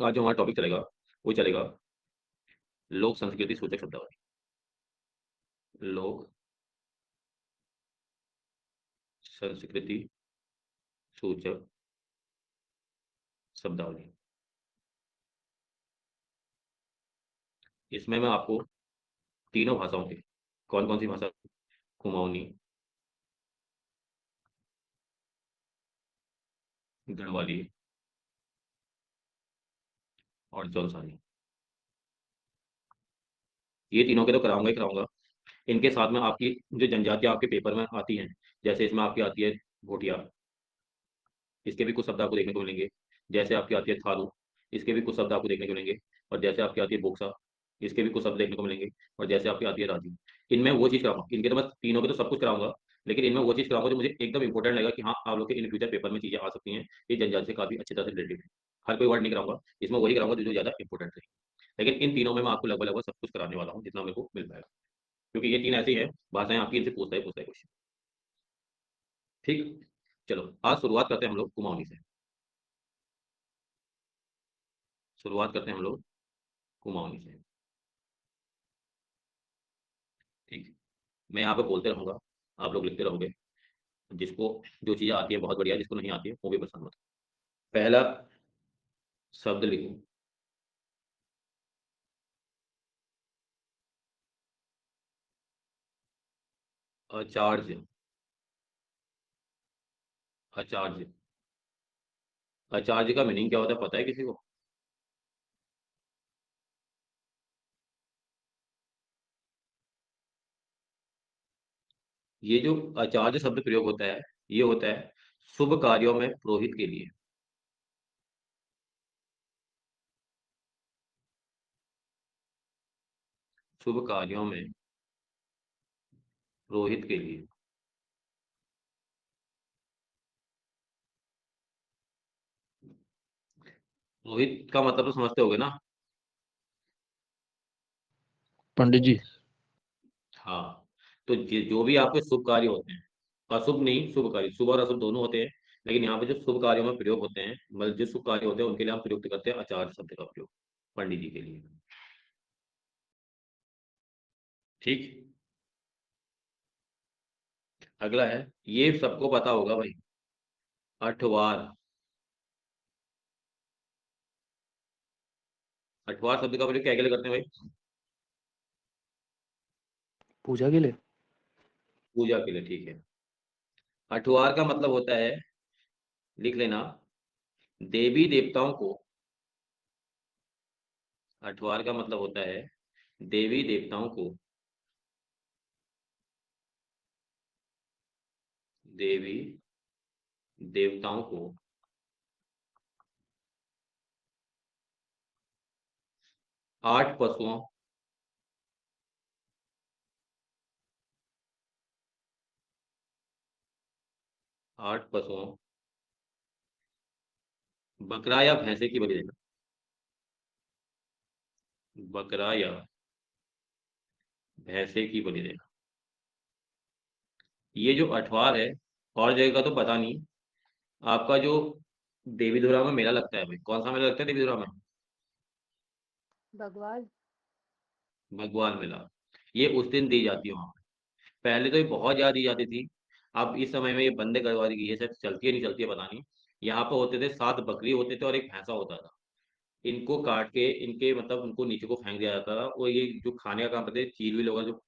आज जो हमारा टॉपिक चलेगा वो चलेगा लोक संस्कृति सूचक शब्दावली। लोक संस्कृति सूचक शब्दावली। इसमें मैं आपको तीनों भाषाओं के, कौन कौन सी भाषा, कुमाऊनी, गढ़वाली और जौनसानी, ये तीनों के तो कराऊंगा ही कराऊंगा। इनके साथ में आपकी जो जनजातियां आपके पेपर में आती हैं, जैसे इसमें आपकी आती है भोटिया, इसके भी कुछ शब्द आपको देखने को मिलेंगे। जैसे आपकी आती है थारू, इसके भी कुछ शब्द आपको देखने को मिलेंगे। और जैसे आपकी आती है बोक्सा, इसके भी कुछ शब्द देखने को मिलेंगे। और जैसे आपकी आती है राजी, इनमें वो चीज़ कराऊंगा। इनके तो मैं तीनों के तो सब कुछ कराऊंगा, लेकिन इनमें वो चीज़ कराऊंगा जो मुझे एकदम इंपॉर्टेंट लगेगा कि हाँ आप लोग के इन फ्यूचर पेपर में चीज़ें आ सकती हैं, ये जनजाति से काफी अच्छी तरह से रिलेटेड है। हर कोई वर्ड नहीं कराऊंगा, इसमें वही कराऊंगा जो ज्यादा इंपॉर्टेंट है। लेकिन इन तीनों में मैं आपको लगभग लगभग सब कुछ कराने वाला हूँ जितना मेरे को मिल पाएगा, क्योंकि ये तीन ऐसी है भाषाएं आपकी, इनसे पूछता है क्वेश्चन। ठीक, चलो आज शुरुआत करते हैं हम लोग कुमाऊनी से। शुरुआत करते हैं हम लोग कुमाऊनी से। ठीक है, मैं यहाँ पे बोलते रहूंगा, आप लोग लिखते रहोगे। जिसको जो चीज़ आती है बहुत बढ़िया, जिसको नहीं आती है वो भी पसंद मत। पहला शब्द लिखो, आचार्य। आचार्य, आचार्य का मीनिंग क्या होता है पता है किसी को? ये जो आचार्य शब्द प्रयोग होता है, ये होता है शुभ कार्यों में पुरोहित के लिए। शुभ कार्यों में पुरोहित के लिए। पुरोहित का मतलब तो समझते होगे ना? पंडित जी। हाँ, तो जो भी आपके शुभ कार्य होते हैं, अशुभ नहीं शुभ कार्य, शुभ और अशुभ दोनों होते हैं, लेकिन यहाँ पे जो शुभ कार्यों में प्रयोग होते हैं, मतलब जो शुभ कार्य होते हैं उनके लिए हम प्रयुक्त करते हैं आचार्य शब्द का प्रयोग, पंडित जी के लिए। ठीक, अगला है, ये सबको पता होगा भाई, अठवार। अठवार शब्द का प्रयोग क्या के लिए करते हैं भाई? पूजा के लिए। पूजा के लिए, ठीक है। अठवार का मतलब होता है, लिख लेना, देवी देवताओं को। अठवार का मतलब होता है देवी देवताओं को, देवी देवताओं को 8 पशुओं, 8 पशुओं, बकरा या भैंसे की बलि देना। बकरा या भैंसे की बलि देना। ये जो अठवार है, और जगह का तो पता नहीं, आपका जो देवीधुरा में मेला लगता है भाई, कौन सा मेला लगता है देवीधुरा में? भगवान। भगवान मेला। ये उस दिन दी जाती है वहां पे। पहले तो ये बहुत ज्यादा दी जाती थी, अब इस समय में ये बंद करवा दी गई है, शायद चलती है नहीं चलती है पता नहीं। यहाँ पे होते थे 7 बकरी होते थे और एक भैंसा होता था। इनको काट के इनके मतलब उनको नीचे को फेंक दिया जाता था, और ये जो खाने का काम करते थे, चील वील वगैरह जो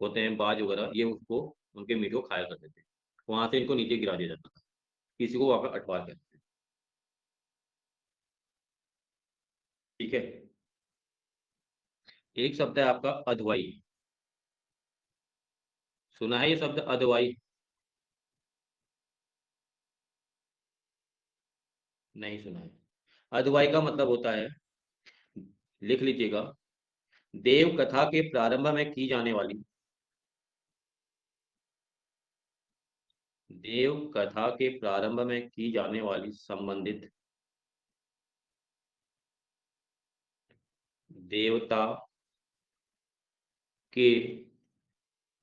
होते हैं, बाज वगैरह, ये उसको उनके मीट को खाया करते थे। वहां से इनको नीचे गिरा दिया जाता था, किसी को वहां पर अटवा कहते थे। ठीक है, एक शब्द है आपका अधवाई। सुना है ये शब्द अधवाई? नहीं सुना है। अधवाई का मतलब होता है, लिख लीजिएगा, देव कथा के प्रारंभ में की जाने वाली, देव कथा के प्रारंभ में की जाने वाली संबंधित देवता के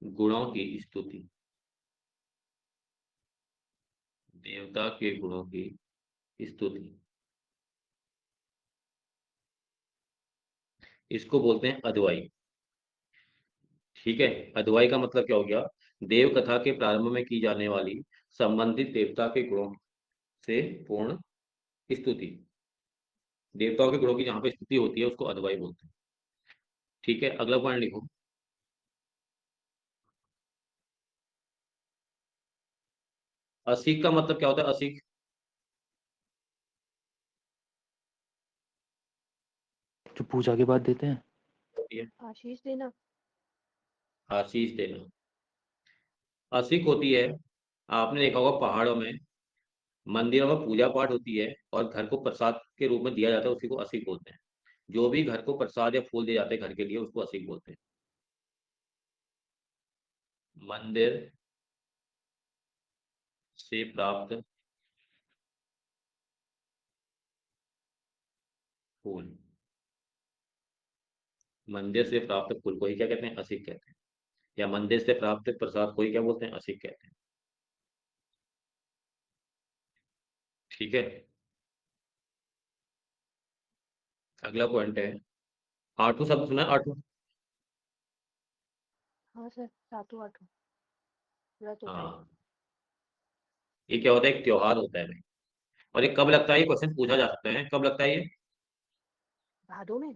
गुणों की स्तुति। देवता के गुणों की स्तुति। इसको बोलते हैं अदवाई। ठीक है, अदवाई का मतलब क्या हो गया? देव कथा के प्रारंभ में की जाने वाली संबंधित देवता के गुणों से पूर्ण स्तुति। देवताओं के गुणों की जहाँ पे स्तुति होती है उसको अदवाई बोलते हैं। ठीक है, अगला पॉइंट लिखो। असिक का मतलब क्या होता है? असिक जो पूजा के बाद देते हैं। होती है आशीष देना। आशीष देना। असिक होती है, आपने देखा होगा पहाड़ों में, मंदिरों में पूजा पाठ होती है और घर को प्रसाद के रूप में दिया जाता है, उसी को असिक बोलते हैं। जो भी घर को प्रसाद या फूल दिए जाते हैं घर के लिए, उसको असिक बोलते हैं। मंदिर से प्राप्त फूल, मंदिर से प्राप्त फूल को ही क्या कहते हैं? असिक कहते हैं। या मंदिर से प्राप्त प्रसाद को ही क्या बोलते हैं? असिक कहते हैं। ठीक है, अगला पॉइंट है, आठू शब्द सुना है? आठू। हाँ सर, सातों आठों व्रत होता है। हाँ, ये क्या होता है? एक त्योहार होता है भाई। और ये कब लगता है? ये क्वेश्चन पूछा जा सकता है, कब लगता है ये? भादों में।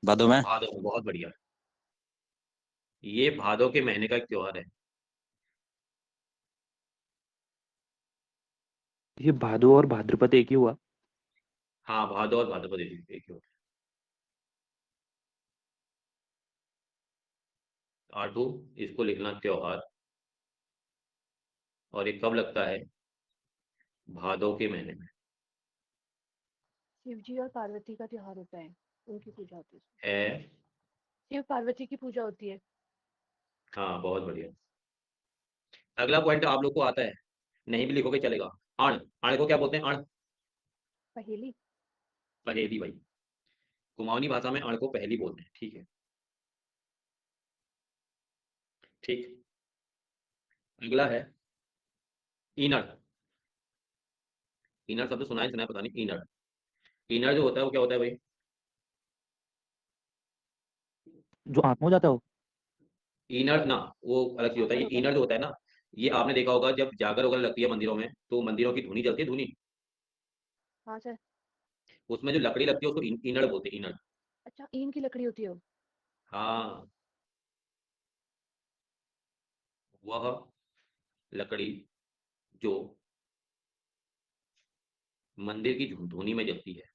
भादों में। भादो में, बहुत बढ़िया। ये भादो के महीने का एक त्योहार है। ये भादो और भाद्रपद एक ही हुआ। हाँ, भादो और भाद्रपद एक ही होता है। आठू, इसको लिखना त्योहार। और ये कब लगता है? भादो के महीने में। शिव जी और पार्वती का त्योहार होता है, उनकी पूजा होती है इसमें। है। शिव पार्वती की पूजा होती है। हाँ, बहुत बढ़िया। अगला पॉइंट आप लोग को आता है, नहीं भी लिखोगे चलेगा। अण, अण को क्या बोलते हैं? अण, पहेली। पहेली भाई। कुमाऊनी भाषा में अण को पहेली बोलते हैं। ठीक है, ठीक। अगला है ईनर। ईनर शब्द सुना है सुना है पता नहीं। ईनर, ईनर जो होता है वो क्या होता है भाई? जो आंख में हो जाता है वो। इनर ना, वो अलग चीज होता है। जागर ये होता है। इनर जो होता है ना, ये आपने देखा होगा जब जागर वगैरह लगती है मंदिरों में, तो मंदिरों की धुनी जलती है, धुनी। हाँ सर। उसमें जो लकड़ी लगती है उसको इनर बोलते हैं, इनर। अच्छा, ईन की लकड़ी होती है वो। हाँ, वह लकड़ी जो मंदिर की धुनी में जलती है।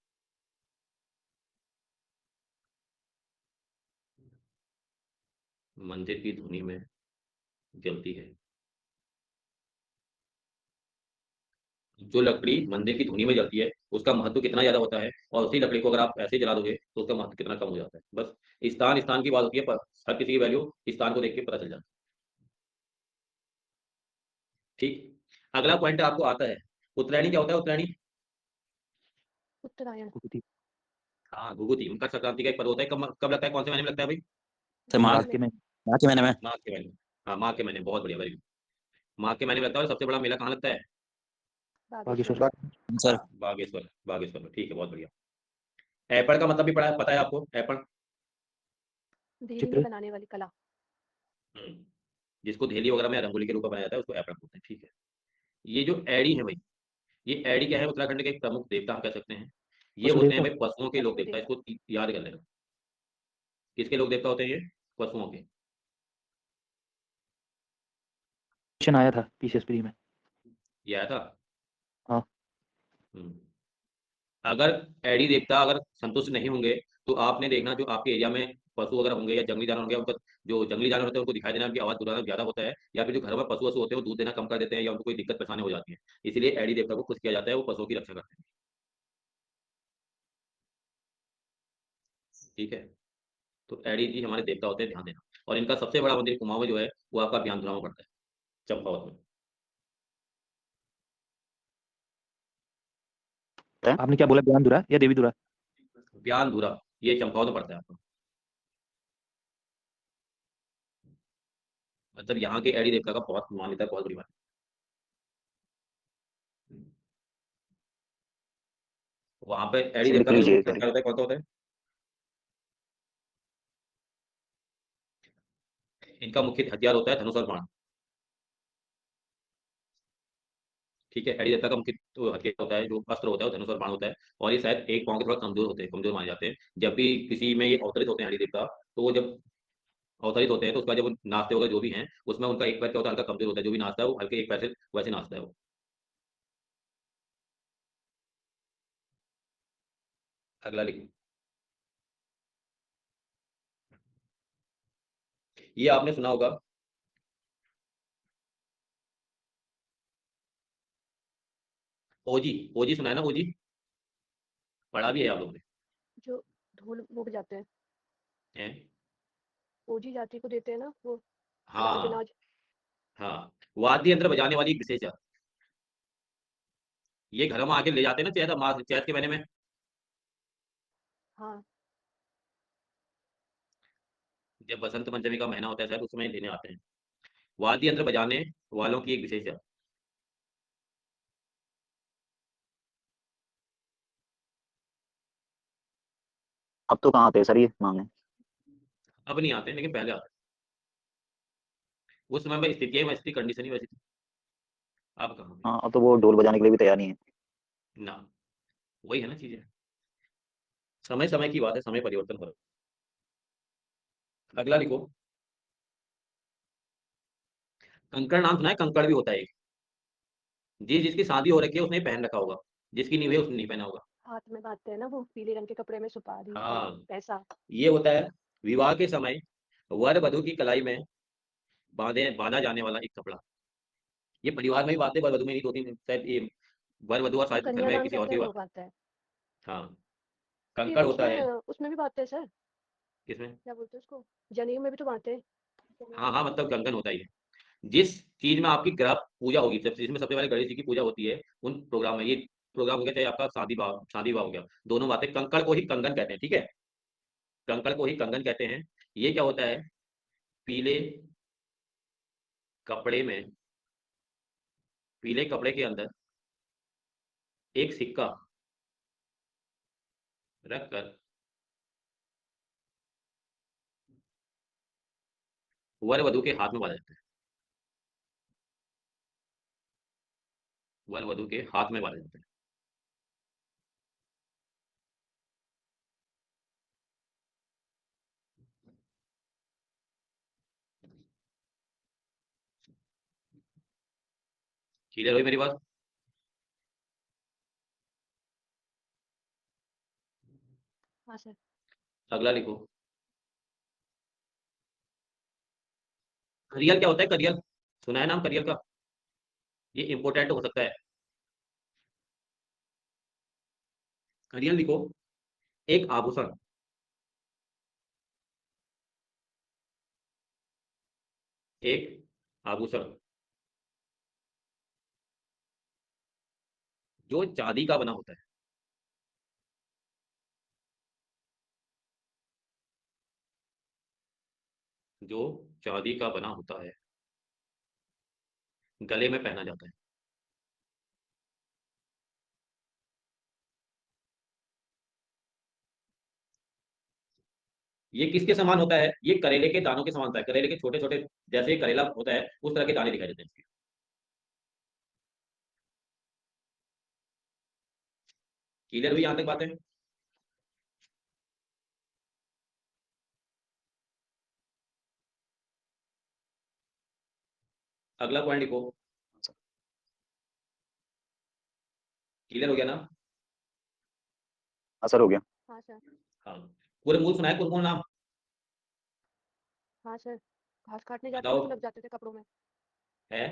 मंदिर की धुनी में जलती है। जो लकड़ी मंदिर की धुनी में जलती है उसका महत्व कितना ज्यादा होता है, और उसी लकड़ी को अगर आप ऐसे ही जला दोगे तो उसका महत्व कितना कम हो जाता है। बस स्थान स्थान की बात होती है, पर हर किसी की वैल्यू स्थान को देख के पता चल जाती है। ठीक, अगला पॉइंट आपको आता है, उत्तरायणी क्या होता है? उत्तरायणी, उत्तरायण। कुकुति। हाँ, घुघुती मकर संक्रांति का एक पर्व होता है। कब कब लगता है? कौन से महीने में लगता है भाई? से माघ माघ माघ में। के में। माघ के महीने में। माघ के महीने में। हाँ, माघ के महीने, बहुत बढ़िया, वेरी गुड। माघ के महीने में लगता है। और सबसे बड़ा मेला कहाँ लगता है? बागेश्वर। बागेश्वर। सर। बागेश्वर, बागेश्वर में। ठीक है, बहुत बढ़िया। ऐपण का मतलब भी पढ़ा पता है आपको? ऐपण, देहरी में चित्र। बनाने वाली कला। हम्म, जिसको धेली वगैरह में रंगोली के रूप में बनाया जाता है उसको ऐपण बोलते हैं। ठीक है, ये जो एड़ी है भाई, ये एड़ी क्या है? उत्तराखंड के एक प्रमुख देवता हम कह सकते हैं। ये पशु होते हैं देवता। भाई पशुओं के लोक पशु देवता। देवता। इसको याद कर लेना। किसके लोक देवता होते हैं ये? पशुओं के। क्वेश्चन आया था पीसीएस प्री में। ये आया था। हाँ। हम्म। अगर एडी देवता अगर संतुष्ट नहीं होंगे तो आपने देखना, जो आपके एरिया में पशु वगैरह होंगे या जंगली जानवर होंगे, उनको, जो जंगली जानवर होते हैं उनको दिखाई देना, उनकी आवाज बुलाना ज्यादा होता है, या फिर जो घर में पशु वशु होते हैं वो दूध देना कम कर देते हैं, या उनको कोई दिक्कत परेशानी हो जाती है। इसीलिए एडी देवता को खुश किया जाता है, वो पशुओं की रक्षा करते हैं। ठीक है, तो एडी जी हमारे देवता होते हैं, ध्यान देना। और इनका सबसे बड़ा मंदिर कुमाऊं में जो है वो आपका ब्यानधुरा में पड़ता है, चंपावत में। आपने क्या बोला, बयानदुरा या देवीदुरा? ब्यानधुरा, ये चंपावत में पड़ता है आपका। मतलब यहाँ के एडी देवता का बहुत मान्यता है, बहुत बड़ी मान्यता है। वहां पे एडी सर लिख देवता का जो लीजिए मुख्य एक बारी। अधिकार होता है, कौन सा होता है? इनका मुख्य हथियार होता है धनुष और बाण। ठीक है, एडी देवता का मुख्य तो हथियार होता है, जो अस्त्र होता है वो धनुष और बाण होता है। और ये शायद एक पाँव के थोड़ा कमजोर होते हैं, कमजोर माने जाते हैं। जब भी किसी में ये अवतरित होते हैं एडी देवता, तो वो जब अवतरित होते हैं तो उसका जब वो नाचते वगैरह जो भी हैं, उसमें उनका एक पैर क्या होता है, हल्का कमजोर होता है। जो भी नाचता है वो हल्के एक पैर से वैसे नाचता है वो। अगला लिखो। ये आपने सुना होगा, ओजी। ओजी सुना है ना, ओजी पढ़ा भी है आप लोगों ने। जो ढोल वो बजाते हैं, हैं? ओजी जाति को देते हैं ना वो, अनाज हाँ अनाज। हाँ, वाद्य यंत्र बजाने वाली एक विशेष जात। ये घरों में आके ले जाते हैं ना चैत के महीने में। हाँ, जब बसंत पंचमी का महीना होता है शायद, उसमें लेने आते हैं। वाद्य यंत्र बजाने वालों की एक विशेष जात। अब तो कहाँ आते हैं सर ये मांगने। अब नहीं आते हैं, लेकिन पहले आते हैं। उस समय में स्थिति वैसी थी, कंडीशन ही वैसी थी। अब कहाँ पे? हाँ अब तो वो ढोल बजाने के लिए भी तैयार नहीं है। ना, वही है ना चीजें। समय समय की बात है, समय परिवर्तन हो रहा है। अगला लिखो। कंकड़ नाम सुना है? कंकड़ भी होता है एक। जिसकी शादी हो रखी है उसने पहन रखा होगा, जिसकी नहीं हुई है उसने नहीं पहना होगा। हाथ में बांधते हैं ना वो, पीले रंग के कपड़े में सुपारी और हाँ, पैसा। ये होता है विवाह के समय वर वधु की कलाई में बांधा जाने वाला एक कपड़ा। ये परिवार में भी बांधते, वर वधु में नहीं, दो तीन शायद ये वर वधु और जो शायद घर में कन्यादान किसी और करते की हैं हुआ। वो बांधते हैं। हाँ, ये कंकड़ होता है। उसमें उसमें भी बांधते हैं सर, किसमें? क्या बोलते हैं उसको, जनेऊ में भी तो बांधते हैं। हाँ हाँ, मतलब कंगन होता ही है। जिस चीज में आपकी ग्रह पूजा होगी, जब जिसमें सबसे पहले गणेश जी की पूजा होती है, उन प्रोग्राम में ये प्रोग्राम हो गया, चाहे आपका शादी विवाह हो गया, दोनों बातें, कंकड़ को ही कंगन कहते हैं। ठीक है, कंकड़ को ही कंगन कहते हैं। ये क्या होता है? पीले कपड़े में, पीले कपड़े के अंदर एक सिक्का रख कर वर वधु के हाथ में बांधा जाता है। वर वधु के हाथ में बांधा जाता है। क्लियर हुई मेरी बात? हाँ सर। अगला लिखो। करियल क्या होता है? करियल सुना है नाम करियल का? ये इंपोर्टेंट हो सकता है। करियल लिखो। एक आभूषण, एक आभूषण जो चांदी का बना होता है। जो चांदी का बना होता है, गले में पहना जाता है। ये किसके समान होता है? ये करेले के दानों के समान होता है। करेले के छोटे छोटे, जैसे करेला होता है उस तरह के दाने दिखाई देते हैं इसके। क्लियर हुई यहां तक बातें? अगला पॉइंट लिखो। क्लियर हो गया ना? असर हो गया। हाँ सर। हाँ, कुरमुल सुना है? कुरमुल नाम हाँ सर, घास काटने जाते थे बताओ। तो लग जाते थे कपड़ों में। है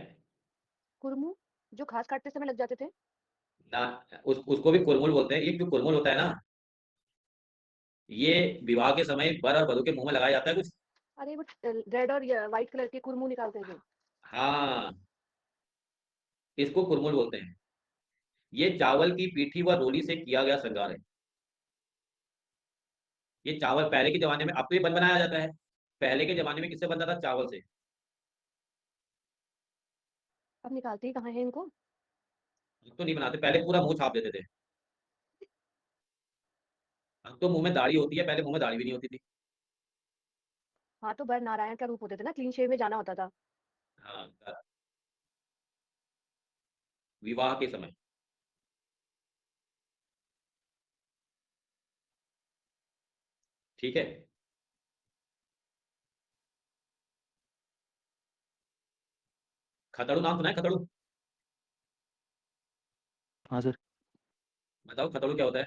कुरमू, जो घास काटते समय लग जाते थे। ना? उसको भी कुरमुल बोलते हैं। ये जो कुरमुल होता है ना, ये विवाह के समय वर और वधु के मुंह में लगाया जाता है कुछ। अरे वो रेड और व्हाइट कलर के कुरमू निकालते हैं जो। हाँ, इसको कुरमुल बोलते हैं। ये चावल की पीठी व रोली से किया गया श्रृंगार है। ये चावल पहले के जमाने में, अब तो ये बन बनाया जाता है। पहले के जमाने में किससे बनता था? चावल से। अब निकालते ही कहाँ है इनको। अब तो नहीं बनाते, पहले पूरा मुंह छाप देते थे। अब तो मुंह में दाढ़ी होती है, पहले मुंह में दाढ़ी भी नहीं होती थी। हाँ, तो वर नारायण का रूप होते थे ना, क्लीन शेव में जाना होता था। हाँ, विवाह के समय। ठीक है। खतड़ू नाम सुना है? खतड़ू, हाँ सर। बताओ खतड़ू क्या होता है?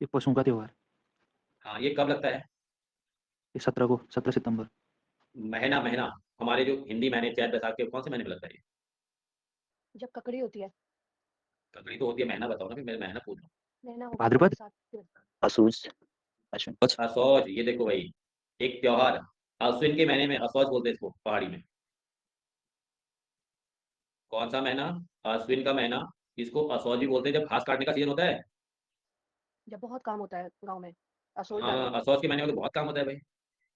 ये पशुओं का त्योहार। हाँ, ये कब लगता है? ये 17 सितंबर। महीना महीना, हमारे जो हिंदी महीने चैत बैसाख के कौन से महीने में लगता है ये? जब ककड़ी होती है। ककड़ी तो होती है, महीना बताओ ना, फिर मैं महीना पूछ रहा महीना होगा भाद्रपद। बरसात के। असूज अश्विन। कुछ हूँ। असौज, ये देखो भाई, एक त्योहार, अश्विन के महीने में असौज बोलते हैं इसको पहाड़ी में। कौन सा महीना? अश्विन का महीना। इसको असौज भी बोलते हैं जब घास काटने का सीजन होता है। जब बहुत काम होता है गाँव में, असोज डालने हाँ, में। असौज के महीने में तो बहुत काम होता है भाई।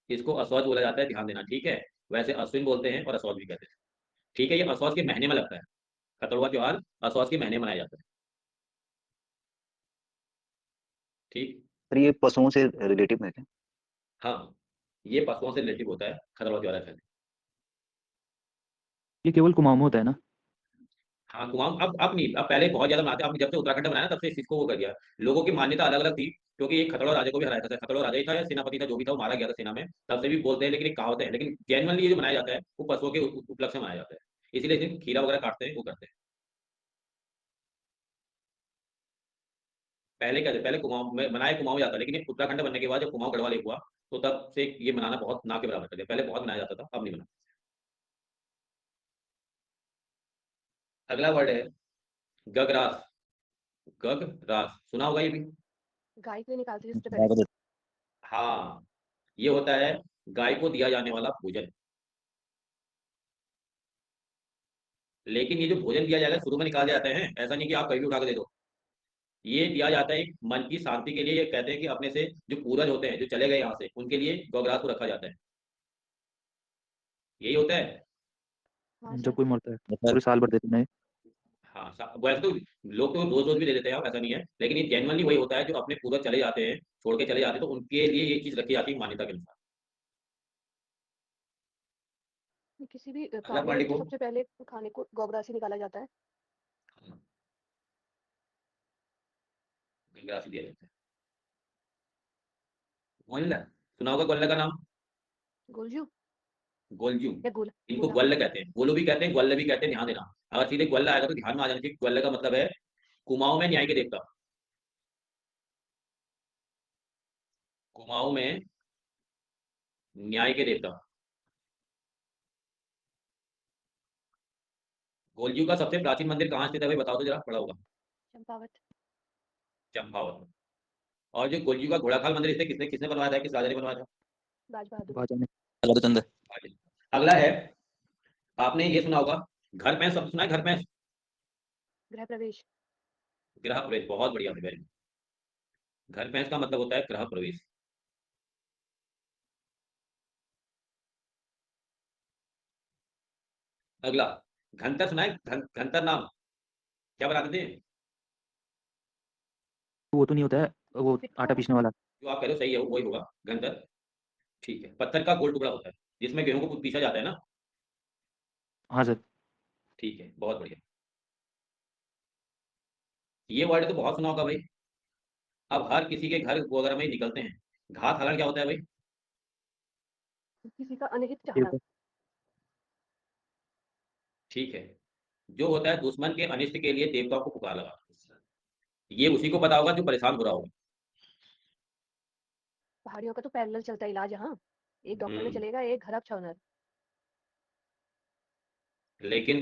इसको असौज बोला जाता है, ध्यान देना, ठीक है। वैसे अश्विन बोलते हैं और असौज भी कहते हैं। ठीक है, ये असौज के महीने में लगता है। खतड़ुआ त्योहार असौज के महीने मनाया जाता है। ठीक। सर ये पशुओं से रिलेटिव है क्या? हाँ, ये पशुओं से रिलेटिव होता है खतड़ुआ त्योहार है। ये केवल कुमाऊं में होता है ना? हाँ, कुमाऊं अब नहीं, अब पहले बहुत ज्यादा मनाते, अब जब से उत्तराखंड बनाया ना, तब से इस चीज को वो कर दिया। लोगों की मान्यता अलग अलग थी, क्योंकि एक खतड़ुआ राजा को भी हराया था। खतड़ुआ राजा ही था या सेनापति था, जो भी था वो मारा गया था सेना में, तब से भी बोलते हैं। लेकिन एक कहावत है, लेकिन जेनुअनली ये जो मनाया जाता है वो पशुओं के उपलक्ष्य में मनाया जाता है। इसीलिए इस दिन खीरा वगैरह काटते हैं, वो करते हैं। पहले क्या था, पहले कुमाऊं में मनाया, कुमाऊं जाता, लेकिन ये उत्तराखंड बनने के बाद जब कुमाऊं गढ़वाल एक हुआ, तो तब से ये मनाना बहुत ना के बराबर कर दिया। पहले बहुत मनाया जाता था, अब नहीं मनाते। अगला वर्ड है गगरास। गगरास सुना होगा ये भी। गाय के लिए निकालते थे सबसे गाय पहले। को देते हाँ, ये होता है गाय को दिया जाने वाला भोजन। लेकिन ये जो भोजन दिया जाएगा शुरू में निकाल जाते हैं, ऐसा नहीं कि आप कहीं भी उठा के दे दो। ये दिया जाता है एक मन की शांति के लिए। ये कहते हैं कि अपने से जो पूर्वज होते हैं, जो चले गए यहाँ से, उनके लिए गौग्रास को रखा जाता है। यही होता है। हाँ जब सर। कोई मरता है सर। पूरे साल भर देते हैं। हाँ, वैसे तो लोग तो रोज रोज भी दे देते हैं, ऐसा नहीं है, लेकिन ये जेनुअनली वही होता है, जो अपने पूर्वज चले जाते हैं, छोड़ के चले जाते हैं, तो उनके लिए ये चीज रखी जाती है मान्यता के अनुसार। किसी भी अगला कार्य में पॉइंट तो को सबसे पहले खाने को गोबरा से निकाला जाता है। गौग्रास दिया जाता है। गोल्ला, सुना होगा गोल्ला का नाम। गोलजू गोलजू, या गोला। इनको गोला। ग्वल्ल कहते हैं, गोलू भी कहते हैं, ग्वल्ल भी कहते हैं, ध्यान देना। अगर सीधे ग्वल्ल आएगा तो ध्यान में आ जाना चाहिए, ग्वल्ल का मतलब है कुमाऊं में न्याय के देवता। कुमाऊं में न्याय के देवता। गोलजू का सबसे प्राचीन मंदिर कहाँ स्थित है भाई, बताओ तो जरा, पड़ा होगा। चंपावत। चंपावत। और जो गोलजू का घोड़ाखाल मंदिर स्थित है, किसने किसने बनवाया था, किस राजा ने बनवाया था? राज बहादुर। बाजा में। चंद। अगला है, आपने ये सुना होगा, घर पैंस शब्द सुना है? घर पैंस, गृह प्रवेश। गृह प्रवेश, बहुत बढ़िया, वेरी गुड। घर पैंस का मतलब होता है गृह प्रवेश। अगला, घंटर सुना है? घंटर नाम क्या बनाते थे? वो तो नहीं होता है, वो पिट्ठू आटा वाला। पीसने वाला। जो आप कह रहे हो सही है, वही होगा घंटर। ठीक है, पत्थर का गोल टुकड़ा होता है जिसमें गेहूं को पीसा जाता है ना। हाँ सर। ठीक है, बहुत बढ़िया। ये वर्ड तो बहुत सुना होगा भाई। अब हर किसी के घर वगैरह में ही निकलते हैं। घात हलन क्या होता है भाई? किसी का अनहित चाहना। देवता। ठीक है, जो होता है दुश्मन के अनिष्ट के लिए देवताओं को पुकार लगा। ये उसी को पता होगा जो परेशान हो रहा होगा। पहाड़ियों का तो पैरेलल चलता है इलाज यहाँ। एक डॉक्टर में हम्म। चलेगा, एक घर छावनर। लेकिन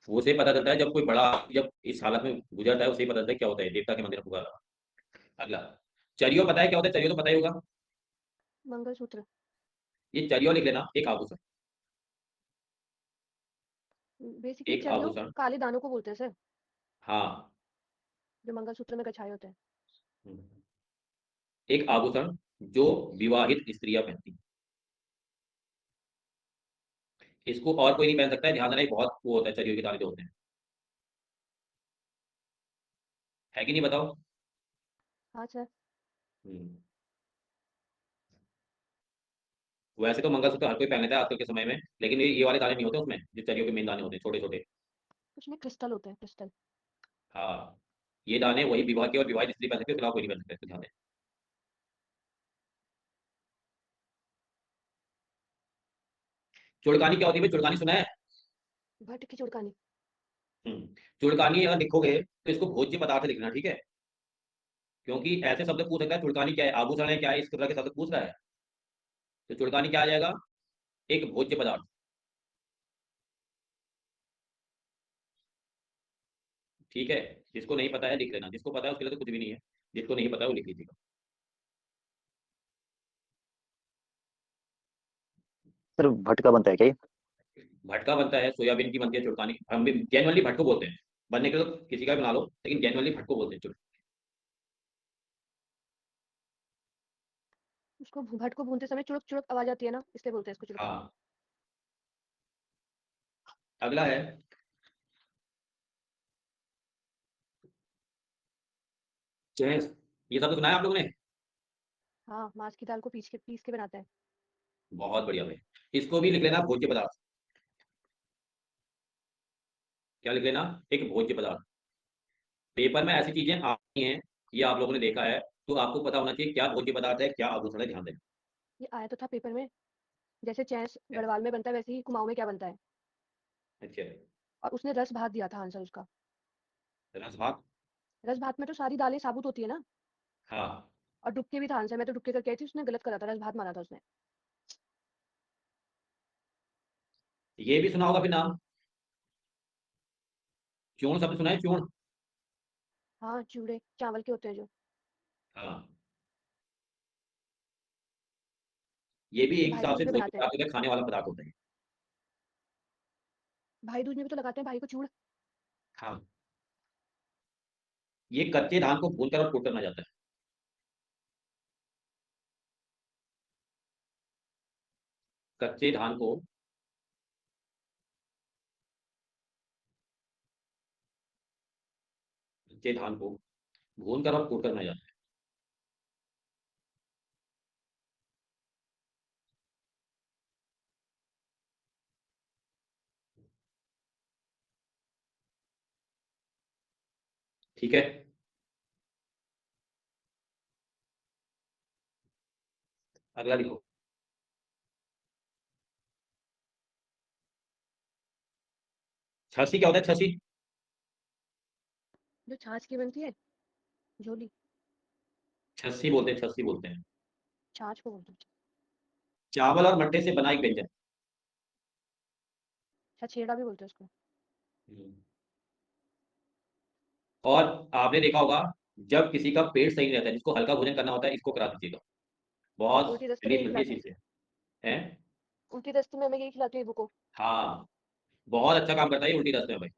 उसे पता चलता है जब कोई बड़ा, जब इस हालत में गुजरता है, उसे ही पता चलता है क्या होता है, देवता के मंदिर में पुकारा। अगला, चरियो पता है क्या होता है? चरियो तो पता ही होगा। मंगलसूत्र। ये चरियो लिख लेना, एक आभूषण। बेसिकली एक चरियो आभूषण, काले दानों को बोलते हैं सर, हाँ। जो मंगलसूत्र में गछाए होते हैं। एक आभूषण जो विवाहित स्त्रियां पहनती हैं। इसको और कोई नहीं पहन सकता है, ध्यान देना, ये बहुत वो होता है, चरियो के दाने जो होते हैं। है कि नहीं, बताओ। हाँ सर। हम्म। वैसे तो मंगलसूत्र हर कोई पहन लेता है आजकल के समय में, लेकिन ये वाले दाने नहीं होते उसमें, जो चरियों के मेन दाने होते हैं, छोटे छोटे। उसमें क्रिस्टल होते हैं, क्रिस्टल। हाँ, ये दाने वही विवाह के और विवाहित स्त्री पहन सकते हैं, फिलहाल कोई नहीं पहन सकता, इसको ध्यान दें। चुड़कानी क्या होती है भाई? चुड़कानी सुना है? भट्ट की चुड़कानी। चुड़कानी अगर लिखोगे तो इसको भोज्य पदार्थ लिखना, ठीक है? क्योंकि ऐसे शब्द पूछ सकता है, चुड़कानी क्या है, आभूषण है क्या है, इस तरह के शब्द पूछ रहा है। तो चुड़कानी क्या आ जाएगा? एक भोज्य पदार्थ। ठीक है, जिसको नहीं पता है लिख लेना, जिसको पता है उसके लिए तो कुछ भी नहीं है, जिसको नहीं पता है वो लिख लीजिएगा। सर भट्ट का बनता है क्या ये? भटका बनता है, सोयाबीन की बनती है चुड़कानी, हम भी जेनुअनली भटको बोलते हैं। बनने के लिए तो किसी का भी बना लो, लेकिन जेनुअनली भटको बोलते हैं उसको भट्ट को भूनते समय चुड़क चुड़क आवाज आती है ना, इसलिए बोलते हैं इसको चुड़कानी। हाँ। अगला है चेस। ये सब तो सुना है आप लोगों ने? हाँ, मांस की दाल को पीस के बनाते हैं। बहुत बढ़िया भाई। इसको भी लिख लेना भोज्य पदार्थ। क्या लिख लेना? एक भोज्य पदार्थ। पेपर में ऐसी चीजें आती हैं, ये आप लोगों ने देखा है, तो आपको पता होना चाहिए क्या भोज्य पदार्थ है, क्या आभूषण है, ध्यान देना। ये आया तो था पेपर में। जैसे चैस गढ़वाल में बनता है, वैसे ही कुमाऊं में क्या बनता है। अच्छा। और उसने रस भात दिया था आंसर उसका। रस भात। रस भात में तो सारी दालें साबुत होती है ना। हाँ, और डुबके भी था आंसर, मैं तो डुबके करके आई थी, उसने गलत करा था, रस भात माना था उसने। ये भी सुना होगा फिर नाम, चूर्ण शब्द सुना है? चूर्ण। हाँ, चूड़े चावल के होते हैं जो। हाँ, ये भी ये एक भाई हिसाब दूज से में भोज्य बनाते हैं। पदार्थ होता है, खाने वाला पदार्थ होता है। भाई दूज में भी तो लगाते हैं भाई को चूड़। हाँ, ये कच्चे धान को भूनकर और कूट करना जाता है। कच्चे धान को कच्चे धान को भूनकर और कूट करना जाता है। ठीक है, अगला लिखो। छसी क्या होता है? छसी। जो छाछ की बनती है, झोली। छसी बोलते हैं, छसी बोलते हैं। छाछ को बोलते हैं। चावल और मट्टे से बना एक व्यंजन। छछेड़ा भी बोलते हैं उसको। और आपने देखा होगा, जब किसी का पेट सही नहीं रहता है, जिसको हल्का भोजन करना होता है, इसको करा दीजिएगा, बहुत उल्टी दस्त में रिलीफ यही मिलती है खिलाते इस हैं। चीज से। हैं? उल्टी दस्त में मैं यही खिलाती हूँ इबू को। हाँ, बहुत अच्छा काम करता है ये उल्टी दस्त में भाई।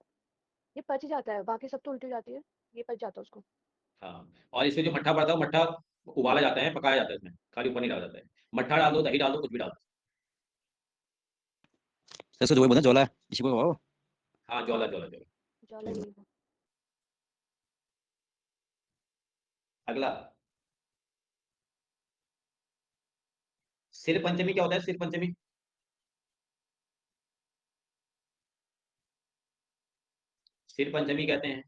ये पच ही जाता है, बाकी सब तो उल्टी जाती है, ये पच जाता है उसको। हाँ, और इसमें जो मट्ठा पड़ता है, वो मट्ठा उबाला जाता है, पकाया जाता है, इसमें खाली ऊपर नहीं डाला जाता है। मट्ठा डाल दो, दही डाल दो, कुछ भी डाल दो। सर इसको जो बोलते हैं जोला, इसी को खाओ। हाँ, ज्वाला ज्वाला ज्वाला। ज्वाला यही है। अगला, सिर पंचमी क्या होता है? सिर पंचमी। सिर पंचमी कहते हैं,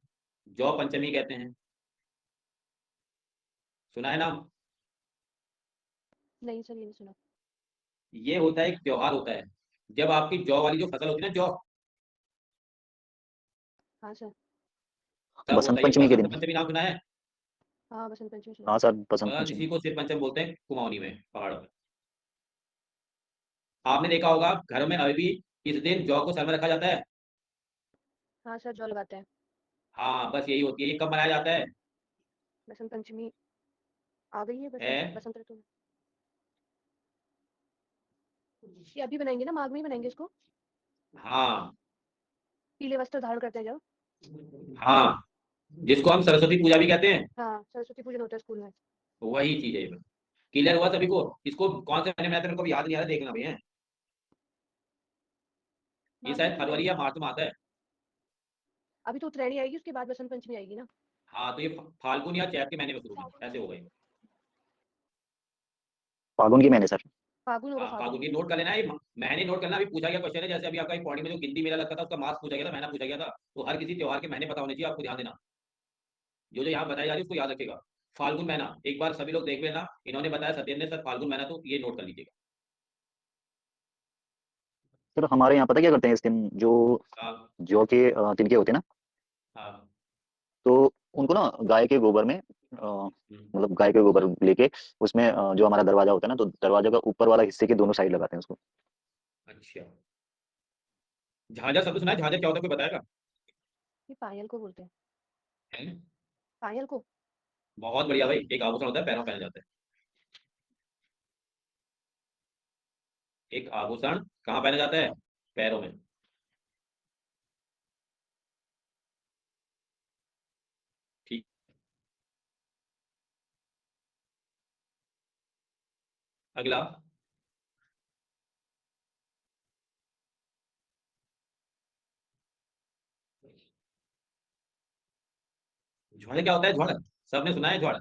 जौ पंचमी कहते हैं। सुना है नाम? नहीं सर, ये नहीं सुना। ये होता है, एक त्योहार होता है, जब आपकी जौ वाली जो फसल होती है ना, जौ, हाँ सर। तब होता बसंत है ये। पंचमी के बसंत दिन। पंचमी नाम सुना है? हाँ, बसंत पंचमी सुना हाँ है। सर बसंत बस पंचमी। इसी को सिर पंचम बोलते हैं, कुमाऊनी में, पहाड़ पर। आपने देखा होगा घर में अभी भी इस दिन जौ को सर में रखा जाता है। हाँ सर, जौ लगाते हैं। हाँ, बस यही होती है। ये कब मनाया जाता है? बसंत पंचमी आ गई है, है? बसंत ऋतु में। ये अभी बनाएंगे ना, माघ में ही बनाएंगे इसको। हाँ। पीले वस्त्र धारण करते हैं जब। हाँ, जिसको हम सरस्वती पूजा भी कहते हैं, हाँ, सरस्वती पूजन होता है स्कूल में। वही चीज है ये। क्लियर हुआ सभी को? इसको कौन से महीने में आता है मेरे को भी याद नहीं आ रहा, देखना भी है। ये माघ में शायद तो फरवरी बनाएंगे। या मार्च में आता है। अभी तो उत्तरायणी आएगी, उसके बाद बसंत पंचमी आएगी ना। हाँ, तो ये फाल्गुन या चैत के महीने में शुरू में ऐसे हो गए। फागुन के महीने सर। फागुन होगा, हाँ फागुन। फागुन की नोट कर लेना है। मैंने नोट करना, अभी पूछा गया क्वेश्चन है, जैसे अभी आपका एक पौड़ी में जो गिनती मेला लगता था उसका मास पूछा गया था, महीना पूछा गया था, तो हर किसी त्योहार के महीने पता होने चाहिए, आपको ध्यान देना। जो जो यहाँ बताया जा रही है उसको याद रखेगा। फाल्गुन महीना एक बार सभी लोग देख लेना, इन्होंने बताया सत्येंद्र ने सर फाल्गुन महीना, तो ये नोट कर लीजिएगा। सर हमारे यहाँ पता क्या करते हैं इस दिन, जो हाँ जौ के तिनके होते हैं ना, हाँ। तो उनको ना गाय के गोबर में हम्म, मतलब गाय के गोबर लेके उसमें जो हमारा दरवाजा होता है ना, तो दरवाजा का ऊपर वाला हिस्से के दोनों साइड लगाते हैं उसको। अच्छा। झांझर शब्द सुना है? झांझर क्या होता है, कोई बताएगा? ये पायल को बोलते हैं, हैं? पायल को। बहुत बढ़िया भाई, एक आभूषण होता है, पैरों में पहना जाता है। एक आभूषण कहाँ पहना जाता है? पैरों में। ठीक। अगला। ज्वार क्या होता है? ज्वार सबने सुना है, ज्वार।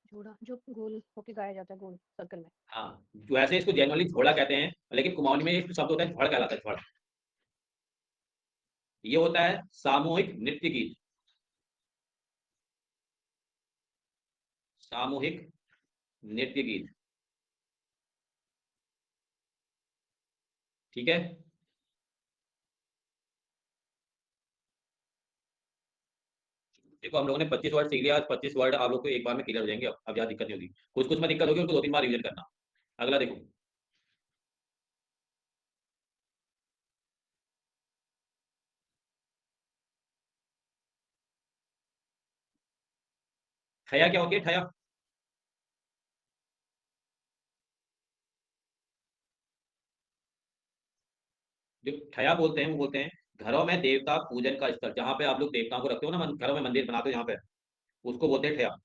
जोड़ा जो गोल होके गाया जाता है, गोल सर्कल में। हाँ, वैसे इसको जनरली झोड़ा कहते हैं, लेकिन कुमाऊनी में एक शब्द होता है, ज्वार कहलाता है, ज्वार। ये होता है सामूहिक नृत्य गीत। सामूहिक नृत्य गीत। ठीक है। देखो हम लोगों ने 25 वर्ड सीख लिया आज, 25 वर्ड आप लोग को एक बार में क्लियर हो जाएंगे, अब ज्यादा दिक्कत नहीं होगी। कुछ कुछ में दिक्कत होगी, उसको 2-3 बार रिवीजन करना। अगला देखो। ठया क्या होती है? ठया। जो ठया बोलते हैं वो बोलते हैं घरों में देवता पूजन का स्थल, जहाँ पे आप लोग देवताओं को रखते हो ना, घरों में मंदिर बनाते हो जहाँ पे, उसको बोलते हैं ठया।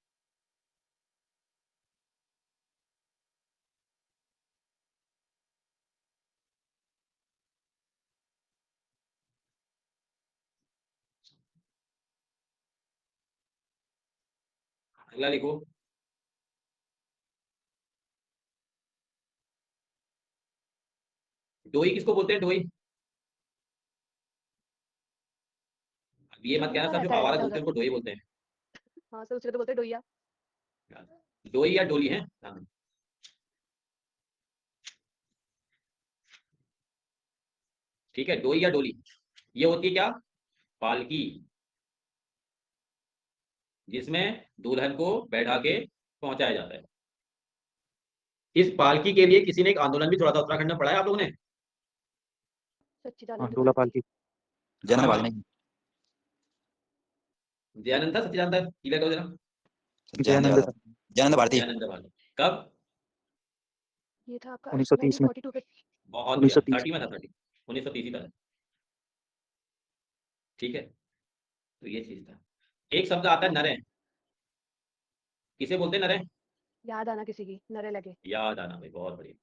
अगला लिखो। डोई किसको बोलते हैं? डोई। अब ये जो मत कहना घूमता सब जो रहता है आवारा इधर घूमते उधर। हैं उनको डोई बोलते हैं। हाँ सर, उसको तो बोलते हैं डोइया। डोई या डोली है। हाँ। ठीक है, डोई या डोली। ये होती है क्या? पालकी, जिसमें दुल्हन को बैठा के पहुंचाया जाता है। इस पालकी के लिए किसी ने एक आंदोलन भी छोड़ा था, उत्तराखंड में पढ़ा है आप लोगों ने? हाँ सच्चिदानंद डोला भारती। पालकी। जन हाँ। भारती नहीं। दयानंद था, सच्चिदानंद था, क्लियर करो जरा। जयानंद सर। जयानंद भारती। दयानंद भारती। कब? ये था आपका 1930 में। 1942 पे। बहुत बढ़िया, 1930। 30 में था, 30। 1930 ही था। ठीक है, तो ये चीज था। एक शब्द आता है नरें। किसे बोलते हैं नरें? याद आना किसी की, नरे लगे। याद आना भाई, बहुत बढ़िया।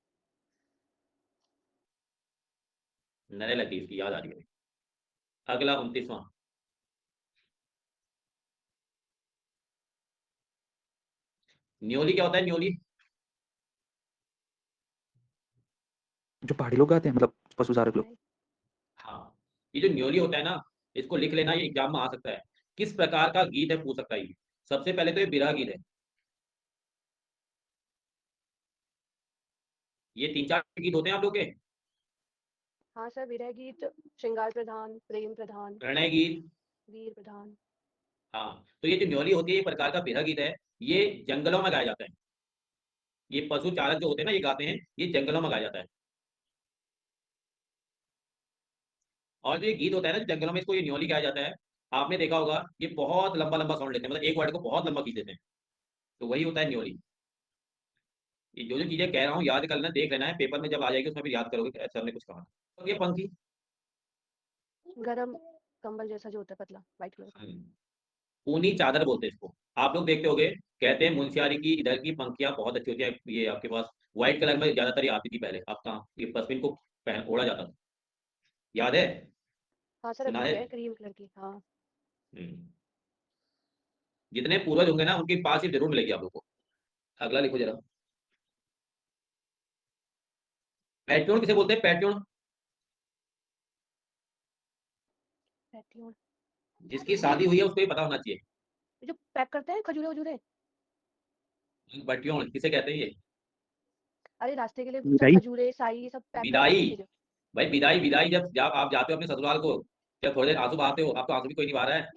नरे लगी, इसकी याद आ रही है। अगला 29वां। न्योली क्या होता है? न्योली। जो पहाड़ी लोग गाते हैं, मतलब पशु चारक लोग। नहीं। हाँ, ये जो न्योली होता है ना, इसको लिख लेना, ये एग्जाम में आ सकता है। किस प्रकार का गीत है पूछ सकता है ये। सबसे पहले तो ये बिरह गीत है। ये 3-4 गीत होते हैं आप लोग के। हाँ सर, विरह गीत, श्रृंगार प्रधान, प्रेम प्रधान, प्रणय गीत। वीर प्रधान। हाँ, तो ये जो न्योली होती है, ये प्रकार का बिरह गीत है। ये जंगलों में गाया जाता है। ये पशु चारक जो होते हैं ना, ये गाते हैं, ये जंगलों में गाया जाता है। और जो ये गीत होता है ना जंगलों में, इसको ये न्योली कहा जाता है। आपने देखा होगा, ये बहुत लंबा लंबा साउंड लेते हैं, मतलब एक वर्ड को बहुत लंबा खींच देते हैं, तो वही होता है न्योली। ये जो जो चीजें कह रहा हूँ याद कर लेना, देख लेना है, पेपर में जब आ जाएगी उसमें भी याद करोगे कि सर ने कुछ कहा था। तो ये पंखी। गरम कंबल जैसा जो होता है, पतला व्हाइट कलर का। ऊनी चादर बोलते हैं इसको। आप लोग देखते होगे, कहते हैं मुंशियारी की इधर की पंखियां बहुत अच्छी होती है, ये आपके पास व्हाइट कलर में ज्यादातर ये आती थी पहले, अब कहाँ ये पश्मीन को पहन ओढ़ा जाता था। याद है? हाँ सर, सुना अभी भी है? है क्रीम कलर की। हाँ। हम्म। जितने पूर्वज होंगे ना, उनके पास ही जरूर मिलेगी आप लोग को। अगला लिखो जरा। पैट्रियन किसे बोलते हैं? पैट्रियन पैट्रियन जिसकी शादी हुई है उसको ये पता होना चाहिए। ये जो पैक करते हैं खजूरे वजूरे। पैट्रियन किसे कहते हैं ये? अरे रास्ते के लिए सब विदाई? खजूरे साई ये सब पैक करते हैं विदाई चीजें। भाई, विदाई विदाई जब आप जाते हो अपने ससुराल को, जब थोड़ी देर आंसू बहाते हो, आपको आंसू भी कोई नहीं बहा रहा है।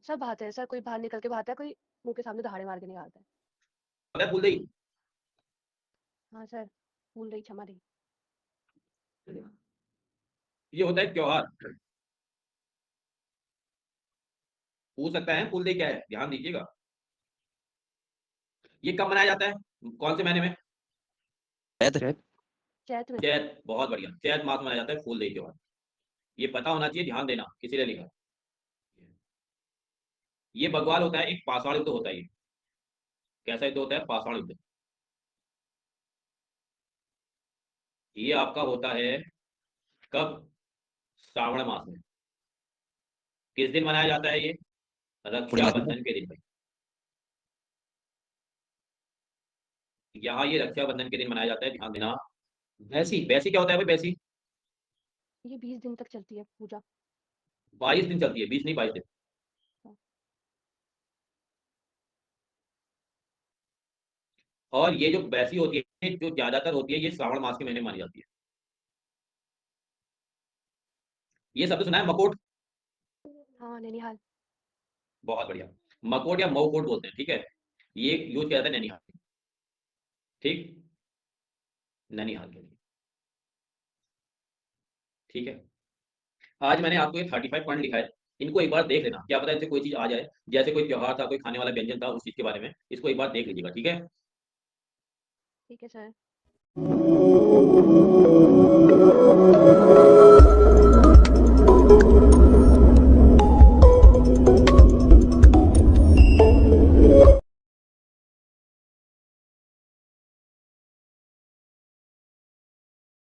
सब बहाते हैं सर, कोई बाहर निकल के बहाता है, कोई मुंह के सामने दहाड़े मार के निकालता है। पता है फूल दही? हाँ सर, फूल रही क्षमा रही। ये होता है त्योहार। पूछ सकता है फूल दही क्या है, ध्यान दीजिएगा। ये कब मनाया जाता है, कौन से महीने में? चैत में। चैत, बहुत बढ़िया, चैत मास में मनाया जाता है फूल दही त्योहार। ये पता होना चाहिए, ध्यान देना किसी ने लिखा। ये बग्वाल होता है, एक पाषाण युद्ध होता है। ये कैसा युद्ध होता है? पाषाण युद्ध। ये आपका होता है कब? श्रावण मास में। किस दिन मनाया जाता है ये? पूर्णिमा दिन। रक्षाबंधन के दिन में। यहाँ ये रक्षाबंधन के दिन मनाया जाता है, ध्यान देना। बैसी, बैसी क्या होता है भाई? बैसी ये 20 दिन तक चलती है पूजा। 22 दिन चलती है, 20 नहीं 22 दिन। और ये जो बैसी होती है, जो ज्यादातर होती है, ये श्रावण मास के महीने में मानी जाती है। ये शब्द सुना है, मकोट? हाँ नैनीहाल। बहुत बढ़िया। मकोट या मऊकोट बोलते हैं, ठीक है। ये यूज किया जाता है नैनीहाल, ठीक, नैनीहाल के लिए, ठीक है। आज मैंने आपको ये 35 पॉइंट लिखा है, इनको एक बार देख लेना, क्या पता इससे कोई चीज आ जाए। जैसे कोई त्योहार था, कोई खाने वाला व्यंजन था, उस चीज के बारे में इसको एक बार देख लीजिएगा, ठीक है। ठीक है सर।